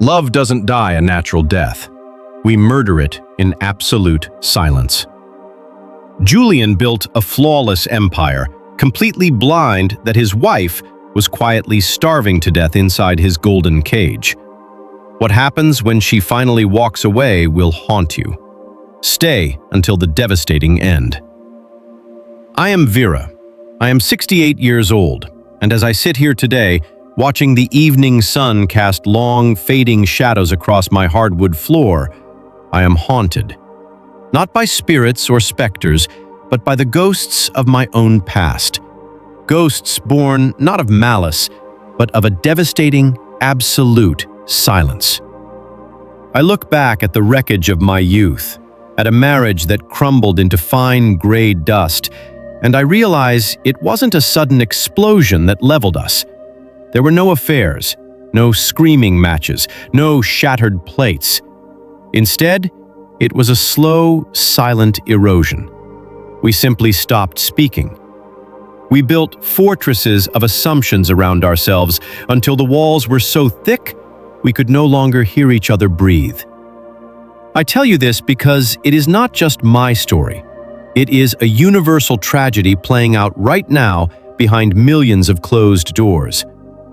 Love doesn't die a natural death. We murder it in absolute silence. Julian built a flawless empire, completely blind that his wife was quietly starving to death inside his golden cage. What happens when she finally walks away will haunt you. Stay until the devastating end. I am Vera. I am 68 years old, and as I sit here today, watching the evening sun cast long, fading shadows across my hardwood floor, I am haunted. Not by spirits or specters, but by the ghosts of my own past. Ghosts born not of malice, but of a devastating, absolute silence. I look back at the wreckage of my youth, at a marriage that crumbled into fine gray dust, and I realize it wasn't a sudden explosion that leveled us. There were no affairs, no screaming matches, no shattered plates. Instead, it was a slow, silent erosion. We simply stopped speaking. We built fortresses of assumptions around ourselves until the walls were so thick we could no longer hear each other breathe. I tell you this because it is not just my story. It is a universal tragedy playing out right now behind millions of closed doors.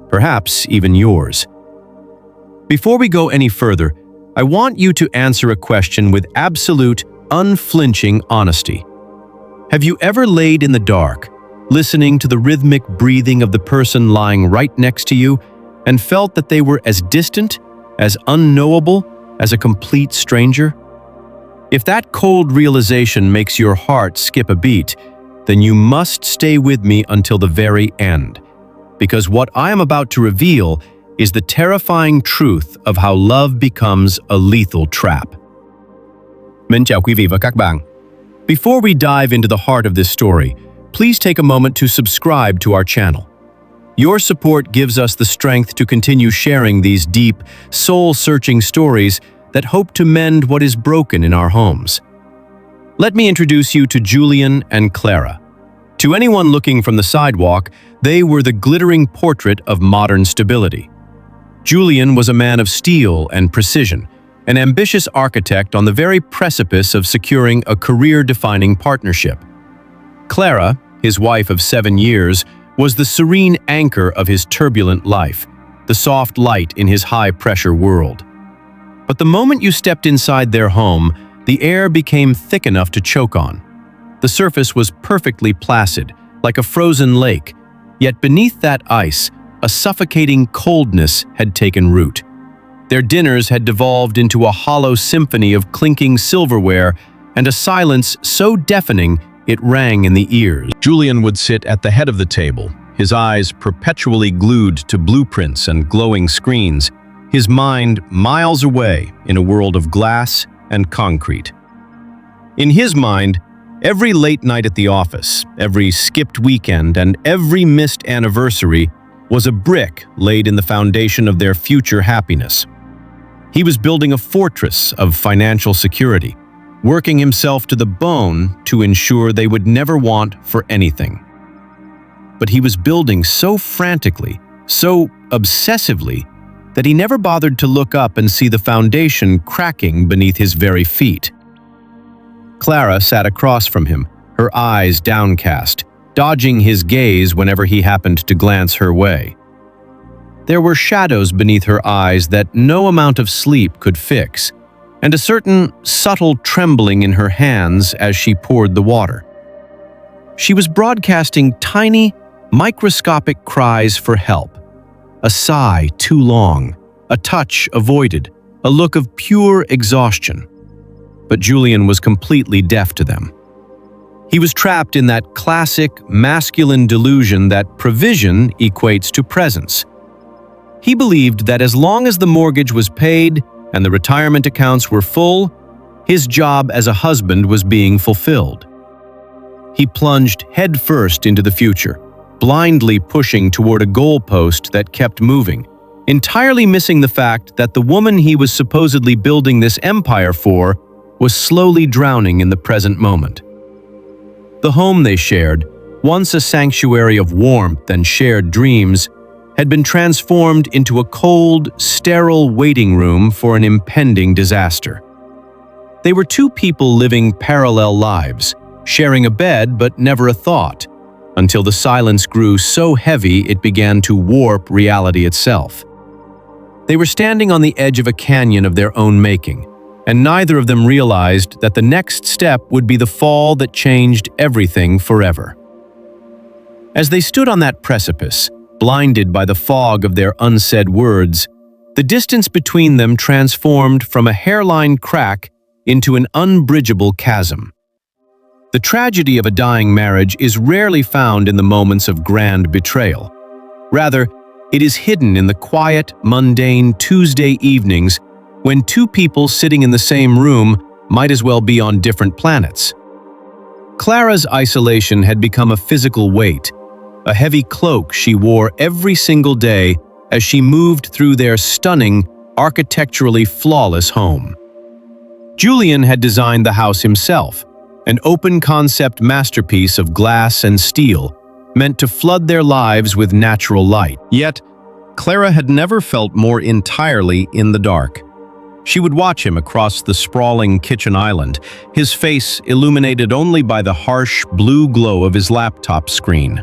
Perhaps even yours. Before we go any further, I want you to answer a question with absolute, unflinching honesty. Have you ever laid in the dark, listening to the rhythmic breathing of the person lying right next to you, and felt that they were as distant, as unknowable as a complete stranger? If that cold realization makes your heart skip a beat, then you must stay with me until the very end. Because what I am about to reveal is the terrifying truth of how love becomes a lethal trap. Mến chào quý vị và các bạn. Before we dive into the heart of this story, please take a moment to subscribe to our channel. Your support gives us the strength to continue sharing these deep, soul-searching stories that hope to mend what is broken in our homes. Let me introduce you to Julian and Clara. To anyone looking from the sidewalk, they were the glittering portrait of modern stability. Julian was a man of steel and precision, an ambitious architect on the very precipice of securing a career-defining partnership. Clara, his wife of 7 years, was the serene anchor of his turbulent life, the soft light in his high-pressure world. But the moment you stepped inside their home, the air became thick enough to choke on. The surface was perfectly placid, like a frozen lake, yet beneath that ice, a suffocating coldness had taken root. Their dinners had devolved into a hollow symphony of clinking silverware and a silence so deafening it rang in the ears. Julian would sit at the head of the table, his eyes perpetually glued to blueprints and glowing screens, his mind miles away in a world of glass and concrete. In his mind, every late night at the office, every skipped weekend, and every missed anniversary was a brick laid in the foundation of their future happiness. He was building a fortress of financial security, working himself to the bone to ensure they would never want for anything. But he was building so frantically, so obsessively, that he never bothered to look up and see the foundation cracking beneath his very feet. Clara sat across from him, her eyes downcast, dodging his gaze whenever he happened to glance her way. There were shadows beneath her eyes that no amount of sleep could fix, and a certain subtle trembling in her hands as she poured the water. She was broadcasting tiny, microscopic cries for help. A sigh too long, a touch avoided, a look of pure exhaustion. But Julian was completely deaf to them. He was trapped in that classic masculine delusion that provision equates to presence. He believed that as long as the mortgage was paid and the retirement accounts were full, his job as a husband was being fulfilled. He plunged headfirst into the future, blindly pushing toward a goalpost that kept moving, entirely missing the fact that the woman he was supposedly building this empire for was slowly drowning in the present moment. The home they shared, once a sanctuary of warmth and shared dreams, had been transformed into a cold, sterile waiting room for an impending disaster. They were two people living parallel lives, sharing a bed but never a thought, until the silence grew so heavy it began to warp reality itself. They were standing on the edge of a canyon of their own making, and neither of them realized that the next step would be the fall that changed everything forever. As they stood on that precipice, blinded by the fog of their unsaid words, the distance between them transformed from a hairline crack into an unbridgeable chasm. The tragedy of a dying marriage is rarely found in the moments of grand betrayal. Rather, it is hidden in the quiet, mundane Tuesday evenings when two people sitting in the same room might as well be on different planets. Clara's isolation had become a physical weight, a heavy cloak she wore every single day as she moved through their stunning, architecturally flawless home. Julian had designed the house himself, an open-concept masterpiece of glass and steel, meant to flood their lives with natural light. Yet, Clara had never felt more entirely in the dark. She would watch him across the sprawling kitchen island, his face illuminated only by the harsh blue glow of his laptop screen.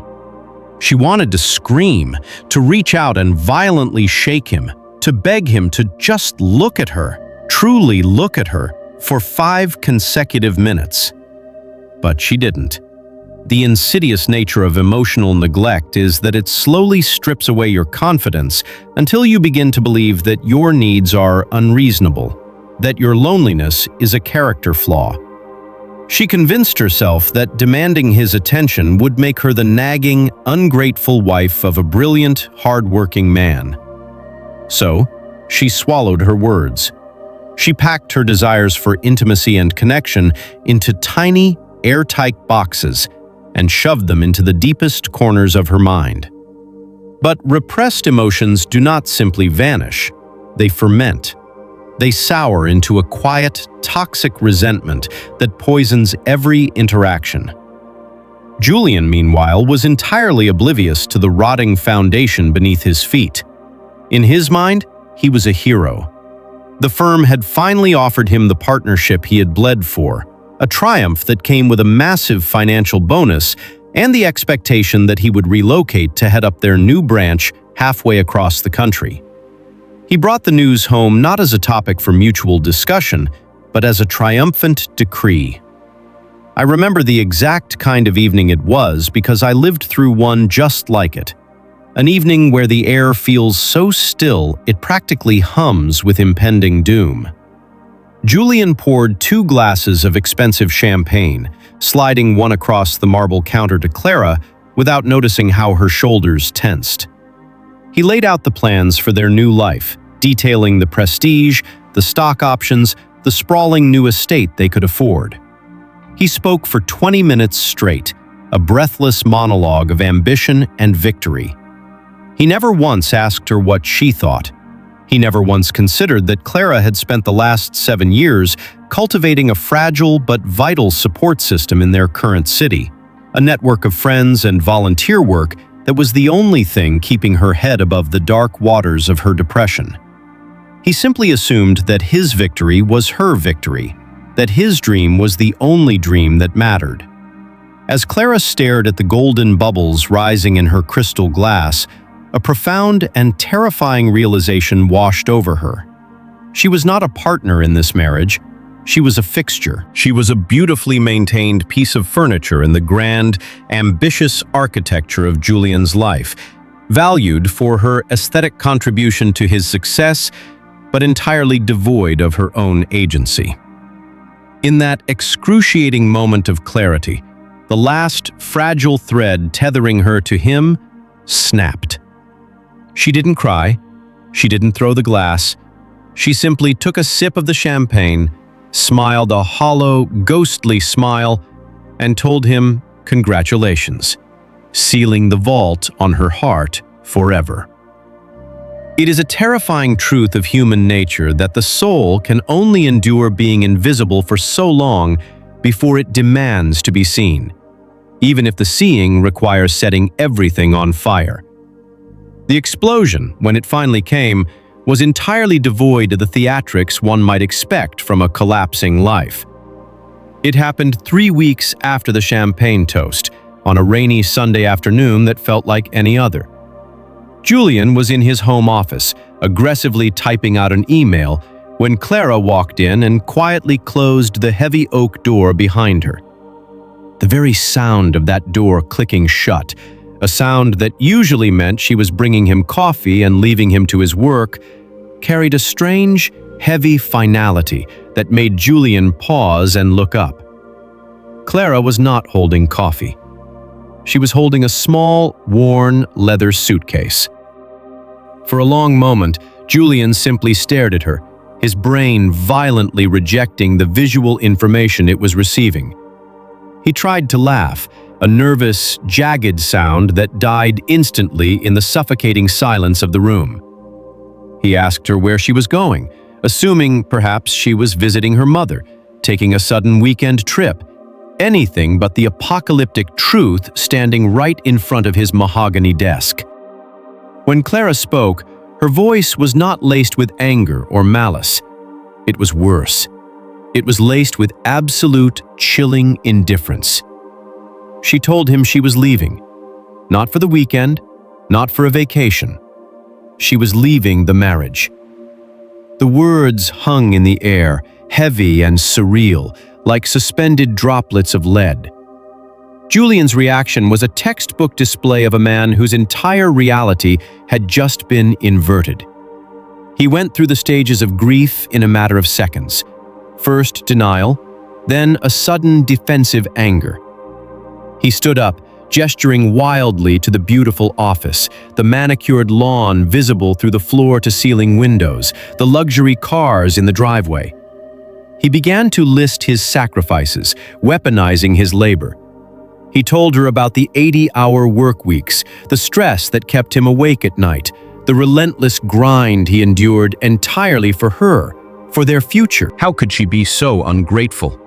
She wanted to scream, to reach out and violently shake him, to beg him to just look at her, truly look at her, for 5 consecutive minutes. But she didn't. The insidious nature of emotional neglect is that it slowly strips away your confidence until you begin to believe that your needs are unreasonable, that your loneliness is a character flaw. She convinced herself that demanding his attention would make her the nagging, ungrateful wife of a brilliant, hard-working man. So, she swallowed her words. She packed her desires for intimacy and connection into tiny, airtight boxes and shoved them into the deepest corners of her mind. But repressed emotions do not simply vanish. They ferment. They sour into a quiet, toxic resentment that poisons every interaction. Julian, meanwhile, was entirely oblivious to the rotting foundation beneath his feet. In his mind, he was a hero. The firm had finally offered him the partnership he had bled for, a triumph that came with a massive financial bonus and the expectation that he would relocate to head up their new branch halfway across the country. He brought the news home not as a topic for mutual discussion, but as a triumphant decree. I remember the exact kind of evening it was because I lived through one just like it. An evening where the air feels so still it practically hums with impending doom. Julian poured 2 glasses of expensive champagne, sliding one across the marble counter to Clara without noticing how her shoulders tensed. He laid out the plans for their new life, detailing the prestige, the stock options, the sprawling new estate they could afford. He spoke for 20 minutes straight, a breathless monologue of ambition and victory. He never once asked her what she thought. He never once considered that Clara had spent the last 7 years cultivating a fragile but vital support system in their current city, a network of friends and volunteer work that was the only thing keeping her head above the dark waters of her depression. He simply assumed that his victory was her victory, that his dream was the only dream that mattered. As Clara stared at the golden bubbles rising in her crystal glass, a profound and terrifying realization washed over her. She was not a partner in this marriage. She was a fixture. She was a beautifully maintained piece of furniture in the grand, ambitious architecture of Julian's life, valued for her aesthetic contribution to his success, but entirely devoid of her own agency. In that excruciating moment of clarity, the last fragile thread tethering her to him snapped. She didn't cry. She didn't throw the glass. She simply took a sip of the champagne, smiled a hollow, ghostly smile, and told him congratulations, sealing the vault on her heart forever. It is a terrifying truth of human nature that the soul can only endure being invisible for so long before it demands to be seen, even if the seeing requires setting everything on fire. The explosion, when it finally came, was entirely devoid of the theatrics one might expect from a collapsing life. It happened 3 weeks after the champagne toast, on a rainy Sunday afternoon that felt like any other. Julian was in his home office, aggressively typing out an email, when Clara walked in and quietly closed the heavy oak door behind her. The very sound of that door clicking shut, a sound that usually meant she was bringing him coffee and leaving him to his work, carried a strange, heavy finality that made Julian pause and look up. Clara was not holding coffee. She was holding a small, worn leather suitcase. For a long moment, Julian simply stared at her, his brain violently rejecting the visual information it was receiving. He tried to laugh, a nervous, jagged sound that died instantly in the suffocating silence of the room. He asked her where she was going, assuming perhaps she was visiting her mother, taking a sudden weekend trip, anything but the apocalyptic truth standing right in front of his mahogany desk. When Clara spoke, her voice was not laced with anger or malice. It was worse. It was laced with absolute, chilling indifference. She told him she was leaving. Not for the weekend, not for a vacation. She was leaving the marriage. The words hung in the air, heavy and surreal, like suspended droplets of lead. Julian's reaction was a textbook display of a man whose entire reality had just been inverted. He went through the stages of grief in a matter of seconds. First denial, then a sudden defensive anger. He stood up, gesturing wildly to the beautiful office, the manicured lawn visible through the floor-to-ceiling windows, the luxury cars in the driveway. He began to list his sacrifices, weaponizing his labor. He told her about the 80-hour work weeks, the stress that kept him awake at night, the relentless grind he endured entirely for her, for their future. How could she be so ungrateful?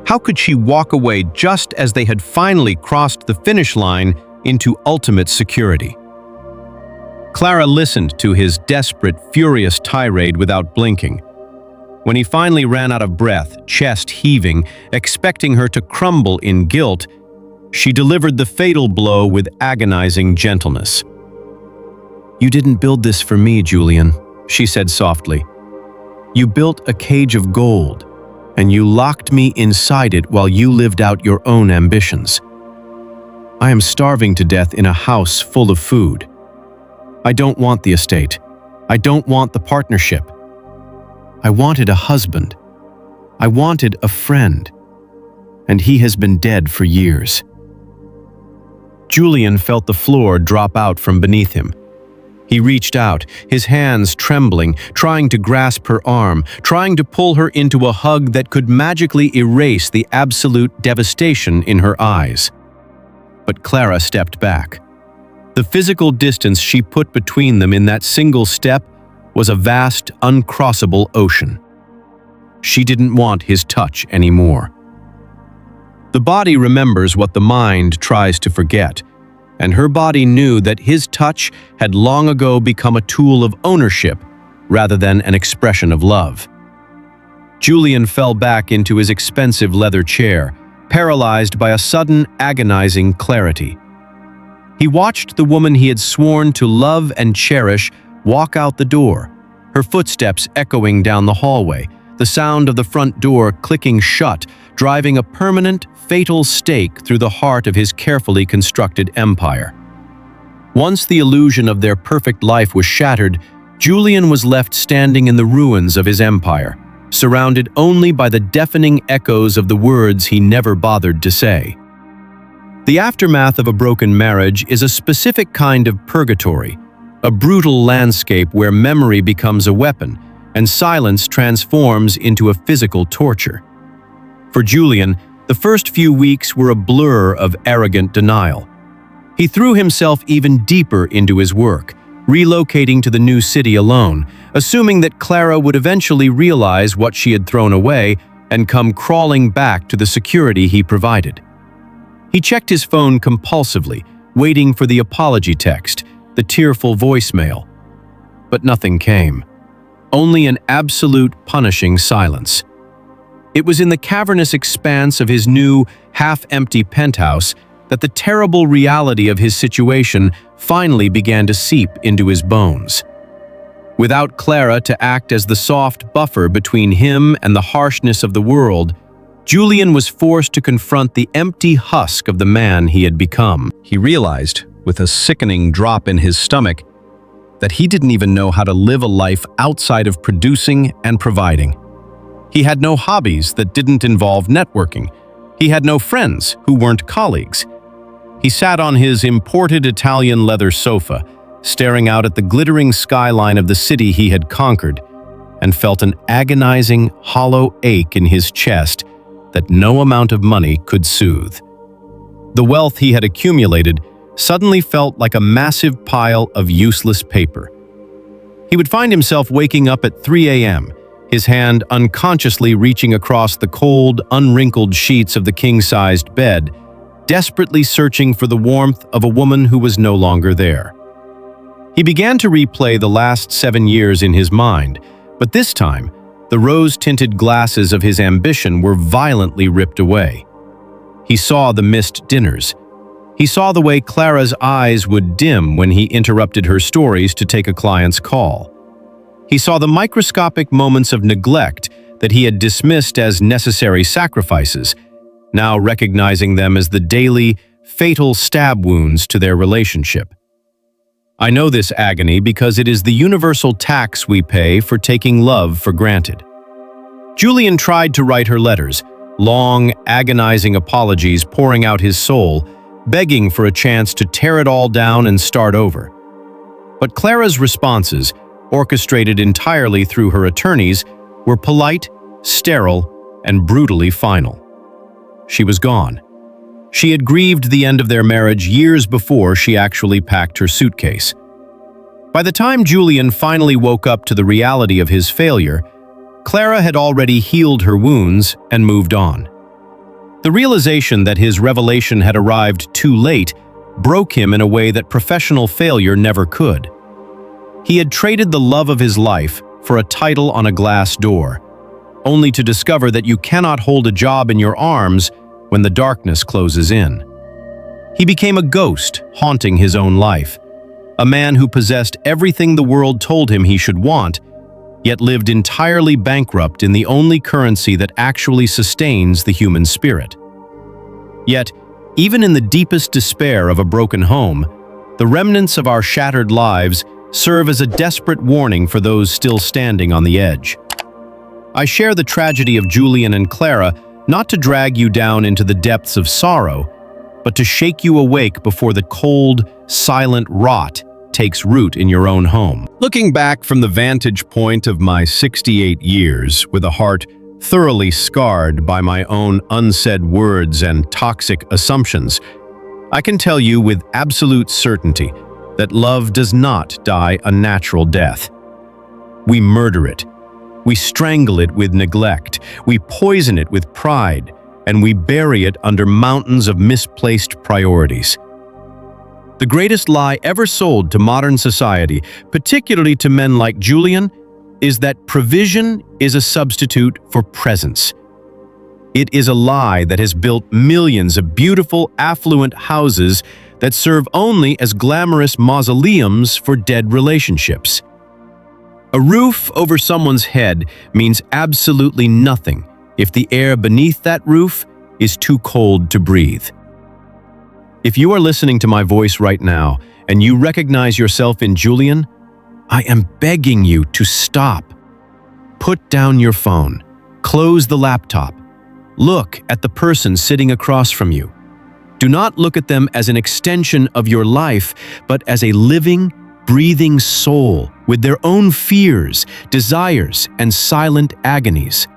How could she walk away just as they had finally crossed the finish line into ultimate security? Clara listened to his desperate, furious tirade without blinking. When he finally ran out of breath, chest heaving, expecting her to crumble in guilt, she delivered the fatal blow with agonizing gentleness. "You didn't build this for me, Julian," she said softly. "You built a cage of gold, and you locked me inside it while you lived out your own ambitions. I am starving to death in a house full of food. I don't want the estate. I don't want the partnership. I wanted a husband. I wanted a friend. And he has been dead for years." Julian felt the floor drop out from beneath him. He reached out, his hands trembling, trying to grasp her arm, trying to pull her into a hug that could magically erase the absolute devastation in her eyes. But Clara stepped back. The physical distance she put between them in that single step was a vast, uncrossable ocean. She didn't want his touch anymore. The body remembers what the mind tries to forget, and her body knew that his touch had long ago become a tool of ownership rather than an expression of love. Julian fell back into his expensive leather chair, paralyzed by a sudden, agonizing clarity. He watched the woman he had sworn to love and cherish walk out the door, her footsteps echoing down the hallway, the sound of the front door clicking shut, driving a permanent, fatal stake through the heart of his carefully constructed empire. Once the illusion of their perfect life was shattered, Julian was left standing in the ruins of his empire, surrounded only by the deafening echoes of the words he never bothered to say. The aftermath of a broken marriage is a specific kind of purgatory, a brutal landscape where memory becomes a weapon and silence transforms into a physical torture. For Julian, the first few weeks were a blur of arrogant denial. He threw himself even deeper into his work, relocating to the new city alone, assuming that Clara would eventually realize what she had thrown away and come crawling back to the security he provided. He checked his phone compulsively, waiting for the apology text, the tearful voicemail. But nothing came. Only an absolute punishing silence. It was in the cavernous expanse of his new, half-empty penthouse that the terrible reality of his situation finally began to seep into his bones. Without Clara to act as the soft buffer between him and the harshness of the world, Julian was forced to confront the empty husk of the man he had become. He realized, with a sickening drop in his stomach, that he didn't even know how to live a life outside of producing and providing. He had no hobbies that didn't involve networking. He had no friends who weren't colleagues. He sat on his imported Italian leather sofa, staring out at the glittering skyline of the city he had conquered, and felt an agonizing, hollow ache in his chest that no amount of money could soothe. The wealth he had accumulated suddenly felt like a massive pile of useless paper. He would find himself waking up at 3 a.m., his hand unconsciously reaching across the cold, unwrinkled sheets of the king-sized bed, desperately searching for the warmth of a woman who was no longer there. He began to replay the last 7 years in his mind, but this time, the rose-tinted glasses of his ambition were violently ripped away. He saw the missed dinners. He saw the way Clara's eyes would dim when he interrupted her stories to take a client's call. He saw the microscopic moments of neglect that he had dismissed as necessary sacrifices, now recognizing them as the daily, fatal stab wounds to their relationship. I know this agony because it is the universal tax we pay for taking love for granted. Julian tried to write her letters, long, agonizing apologies pouring out his soul, begging for a chance to tear it all down and start over. But Clara's responses, orchestrated entirely through her attorneys, were polite, sterile, and brutally final. She was gone. She had grieved the end of their marriage years before she actually packed her suitcase. By the time Julian finally woke up to the reality of his failure, Clara had already healed her wounds and moved on. The realization that his revelation had arrived too late broke him in a way that professional failure never could. He had traded the love of his life for a title on a glass door, only to discover that you cannot hold a job in your arms when the darkness closes in. He became a ghost haunting his own life, a man who possessed everything the world told him he should want, yet lived entirely bankrupt in the only currency that actually sustains the human spirit. Yet, even in the deepest despair of a broken home, the remnants of our shattered lives serve as a desperate warning for those still standing on the edge. I share the tragedy of Julian and Clara not to drag you down into the depths of sorrow, but to shake you awake before the cold, silent rot takes root in your own home. Looking back from the vantage point of my 68 years, with a heart thoroughly scarred by my own unsaid words and toxic assumptions, I can tell you with absolute certainty that love does not die a natural death. We murder it. We strangle it with neglect, we poison it with pride, and we bury it under mountains of misplaced priorities. The greatest lie ever sold to modern society, particularly to men like Julian, is that provision is a substitute for presence. It is a lie that has built millions of beautiful, affluent houses that serve only as glamorous mausoleums for dead relationships. A roof over someone's head means absolutely nothing if the air beneath that roof is too cold to breathe. If you are listening to my voice right now and you recognize yourself in Julian, I am begging you to stop. Put down your phone. Close the laptop. Look at the person sitting across from you. Do not look at them as an extension of your life, but as a living, breathing soul with their own fears, desires, and silent agonies.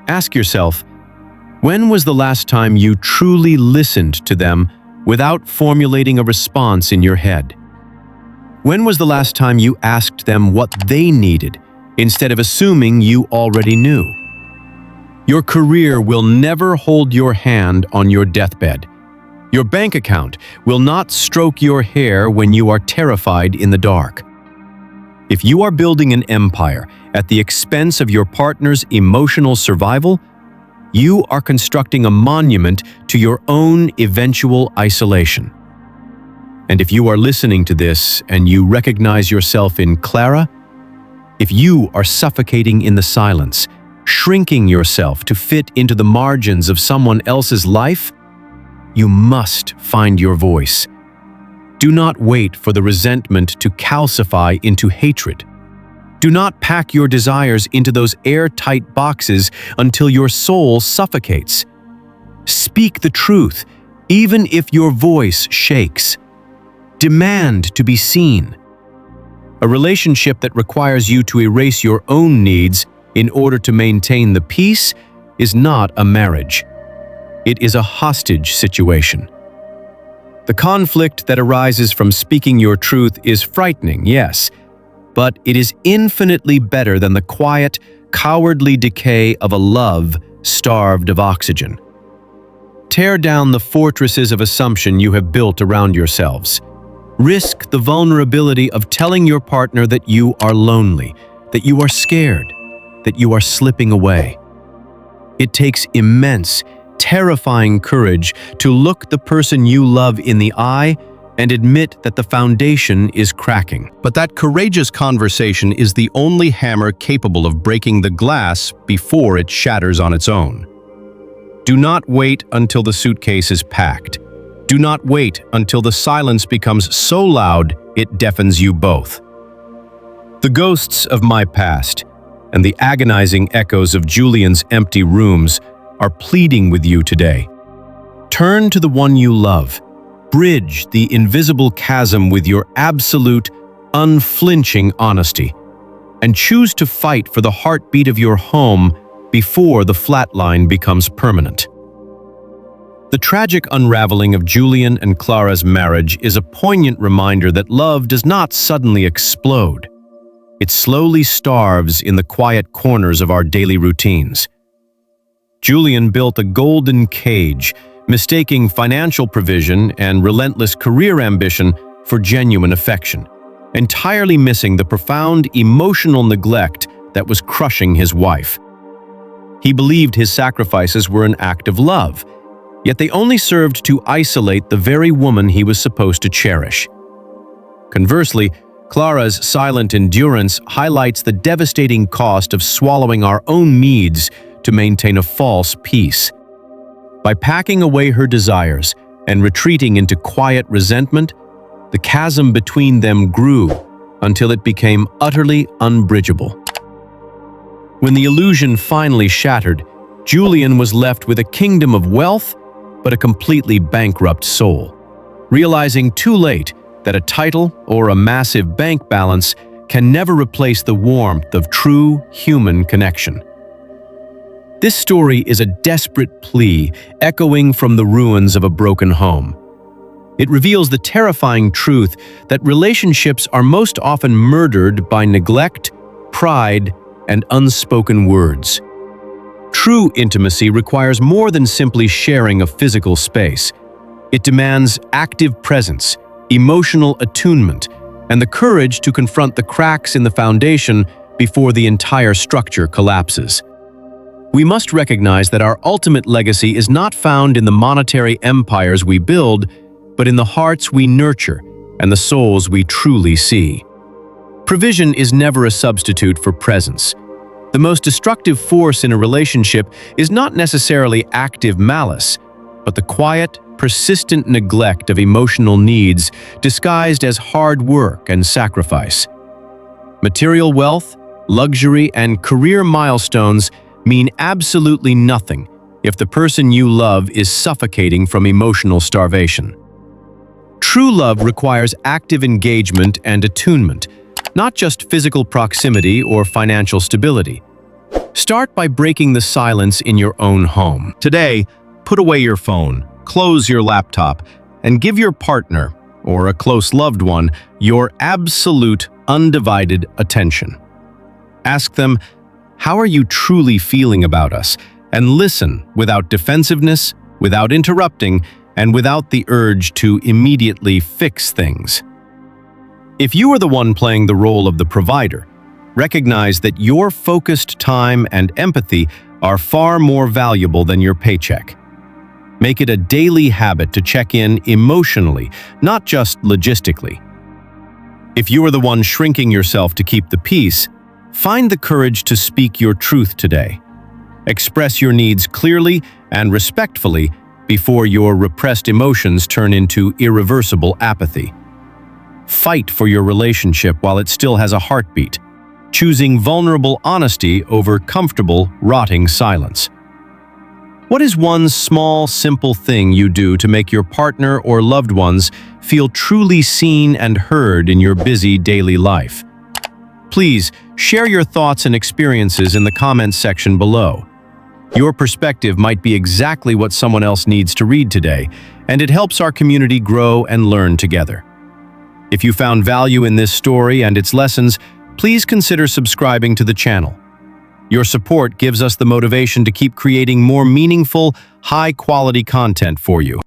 Ask yourself, when was the last time you truly listened to them without formulating a response in your head? When was the last time you asked them what they needed instead of assuming you already knew? Your career will never hold your hand on your deathbed. Your bank account will not stroke your hair when you are terrified in the dark. If you are building an empire at the expense of your partner's emotional survival, you are constructing a monument to your own eventual isolation. And if you are listening to this and you recognize yourself in Clara, if you are suffocating in the silence, shrinking yourself to fit into the margins of someone else's life, you must find your voice. Do not wait for the resentment to calcify into hatred. Do not pack your desires into those airtight boxes until your soul suffocates. Speak the truth, even if your voice shakes. Demand to be seen. A relationship that requires you to erase your own needs in order to maintain the peace is not a marriage. It is a hostage situation. The conflict that arises from speaking your truth is frightening, yes, but it is infinitely better than the quiet, cowardly decay of a love starved of oxygen. Tear down the fortresses of assumption you have built around yourselves. Risk the vulnerability of telling your partner that you are lonely, that you are scared, that you are slipping away. It takes immense, terrifying courage to look the person you love in the eye and admit that the foundation is cracking. But that courageous conversation is the only hammer capable of breaking the glass before it shatters on its own. Do not wait until the suitcase is packed. Do not wait until the silence becomes so loud it deafens you both. The ghosts of my past and the agonizing echoes of Julian's empty rooms are pleading with you today. Turn to the one you love. Bridge the invisible chasm with your absolute, unflinching honesty, and choose to fight for the heartbeat of your home before the flatline becomes permanent. The tragic unraveling of Julian and Clara's marriage is a poignant reminder that love does not suddenly explode. It slowly starves in the quiet corners of our daily routines. Julian built a golden cage, mistaking financial provision and relentless career ambition for genuine affection, entirely missing the profound emotional neglect that was crushing his wife. He believed his sacrifices were an act of love, yet they only served to isolate the very woman he was supposed to cherish. Conversely, Clara's silent endurance highlights the devastating cost of swallowing our own needs to maintain a false peace. By packing away her desires and retreating into quiet resentment, the chasm between them grew until it became utterly unbridgeable. When the illusion finally shattered, Julian was left with a kingdom of wealth, but a completely bankrupt soul, realizing too late that a title or a massive bank balance can never replace the warmth of true human connection. This story is a desperate plea echoing from the ruins of a broken home. It reveals the terrifying truth that relationships are most often murdered by neglect, pride, and unspoken words. True intimacy requires more than simply sharing a physical space. It demands active presence, emotional attunement, and the courage to confront the cracks in the foundation before the entire structure collapses. We must recognize that our ultimate legacy is not found in the monetary empires we build, but in the hearts we nurture and the souls we truly see. Provision is never a substitute for presence. The most destructive force in a relationship is not necessarily active malice, but the quiet, persistent neglect of emotional needs disguised as hard work and sacrifice. Material wealth, luxury, and career milestones mean absolutely nothing if the person you love is suffocating from emotional starvation. True love requires active engagement and attunement, not just physical proximity or financial stability. Start by breaking the silence in your own home. Today, put away your phone, close your laptop, and give your partner, or a close loved one, your absolute, undivided attention. Ask them, "How are you truly feeling about us?" And listen without defensiveness, without interrupting, and without the urge to immediately fix things. If you are the one playing the role of the provider, recognize that your focused time and empathy are far more valuable than your paycheck. Make it a daily habit to check in emotionally, not just logistically. If you are the one shrinking yourself to keep the peace, find the courage to speak your truth today. Express your needs clearly and respectfully before your repressed emotions turn into irreversible apathy. Fight for your relationship while it still has a heartbeat, choosing vulnerable honesty over comfortable, rotting silence. What is one small, simple thing you do to make your partner or loved ones feel truly seen and heard in your busy daily life? Please share your thoughts and experiences in the comments section below. Your perspective might be exactly what someone else needs to read today, and it helps our community grow and learn together. If you found value in this story and its lessons, please consider subscribing to the channel. Your support gives us the motivation to keep creating more meaningful, high-quality content for you.